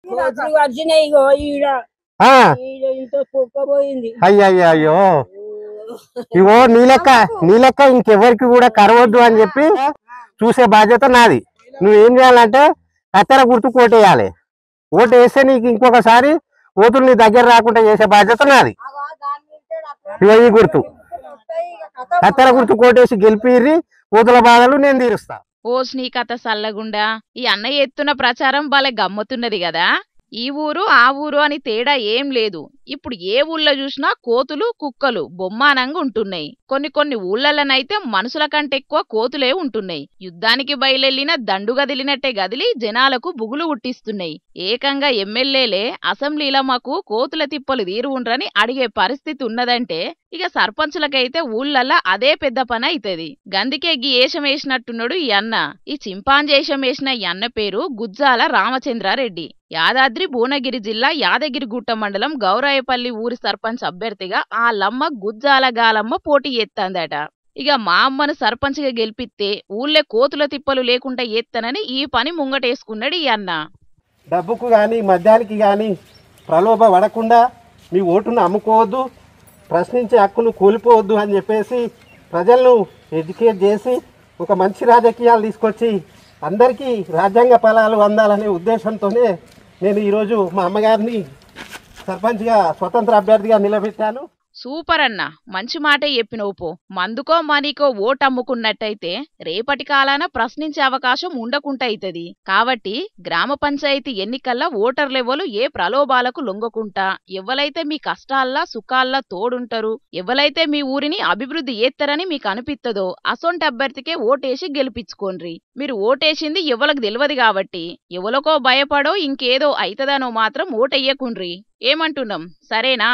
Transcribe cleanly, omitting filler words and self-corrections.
కోతులు వచ్చినాయి ఇగో ఈడ ఆ, ఈడ ఇంత కుక్కపోయింది. అయ్యయ్యో ఇగో నీ లెక్క ఇంకెవరికి కూడా కరవద్దు అని చెప్పి చూసే బాధ్యత నాది. నువ్వేం చేయాలంటే కత్తెర గుర్తు కోటేయాలి. ఓటు వేస్తే నీకు ఇంకొకసారి ఓటులు నీ దగ్గర రాకుండా చేసే బాధ్యత నాది. ఇగో ఈ గుర్తు కత్తెర గుర్తు కోటేసి గెలిపిర్రి, ఓతుల బాధలు నేను తీరుస్తా. ఓస్ నీ కథ సల్లగుండా. ఈ అన్నయ్య ఎత్తున ప్రచారం భలే గమ్మతున్నది కదా. ఈ ఊరు ఆ ఊరు అని తేడా ఏం లేదు. ఇప్పుడు ఏ ఊళ్ళో చూసినా కోతులు కుక్కలు బొమ్మానంగా ఉంటున్నాయి. కొన్ని ఊళ్ళలోనైతే మనుషుల కంటే ఎక్కువ కోతులే ఉంటున్నాయి. యుద్ధానికి బయలెళ్లిన దండు గదిలినట్టే గదిలి జనాలకు బుగులు పుట్టిస్తున్నాయి. ఏకంగా ఎమ్మెల్యేలే అసెంబ్లీలో మాకు కోతుల తిప్పలు తీరువుండ్రని అడిగే పరిస్థితి ఉన్నదంటే ఇక సర్పంచులకైతే ఊళ్ళల్లా అదే పెద్ద పని అయితది. గందికే గీ ఏషం వేసినట్టున్నాడు ఈ అన్న. ఈ చింపాంజేషం వేసిన ఈ అన్న పేరు గుజ్జాల రామచంద్రారెడ్డి. యాదాద్రి భువనగిరి జిల్లా యాదగిరిగుట్ట మండలం గౌరాయపల్లి ఊరి సర్పంచ్ అభ్యర్థిగా ఆ లమ్మ గుజ్జాల గాలమ్మ పోటీ చేత్తాందట. ఇక మా అమ్మను సర్పంచ్గా గెలిపిస్తే ఊళ్ళే కోతుల తిప్పలు లేకుండా ఏత్తనని ఈ పని ముంగటేసుకున్నాడు ఈ అన్న. డబ్బుకు కానీ మద్యానికి కానీ ప్రలోభ పడకుండా మీ ఓటును అమ్ముకోవద్దు, ప్రశ్నించే హక్కును కోల్పోవద్దు అని చెప్పేసి ప్రజలను ఎడ్యుకేట్ చేసి ఒక మంచి రాజకీయాలు తీసుకొచ్చి అందరికీ రాజ్యాంగ ఫలాలు అందాలనే ఉద్దేశంతోనే నేను ఈరోజు మా అమ్మగారిని సర్పంచ్గా స్వతంత్ర అభ్యర్థిగా నిలబెట్టాను. సూపర్ అన్న, మంచి మాటే చెప్పినవు పో. మందుకో మనీకో ఓటు అమ్ముకున్నట్టయితే రేపటి కాలాన ప్రశ్నించే అవకాశం ఉండకుంటైతది. కాబట్టి గ్రామ పంచాయతీ ఎన్నికల్లో ఓటర్లెవ్వలు ఏ ప్రలోభాలకు లొంగకుంటా ఎవలైతే మీ కష్టాల్లా సుఖాల్లా తోడుంటారు, ఎవలైతే మీ ఊరిని అభివృద్ధి చేత్తరని మీకు అనిపిత్తదో అసొంటి అభ్యర్థికే ఓటేసి గెలిపించుకోండ్రి. మీరు ఓటేసింది ఎవలకు తెలియదు కాబట్టి ఎవలకో భయపడో ఇంకేదో అయితదనో మాత్రం ఓటెయ్యకుండ్రి. ఏమంటున్నాం, సరేనా?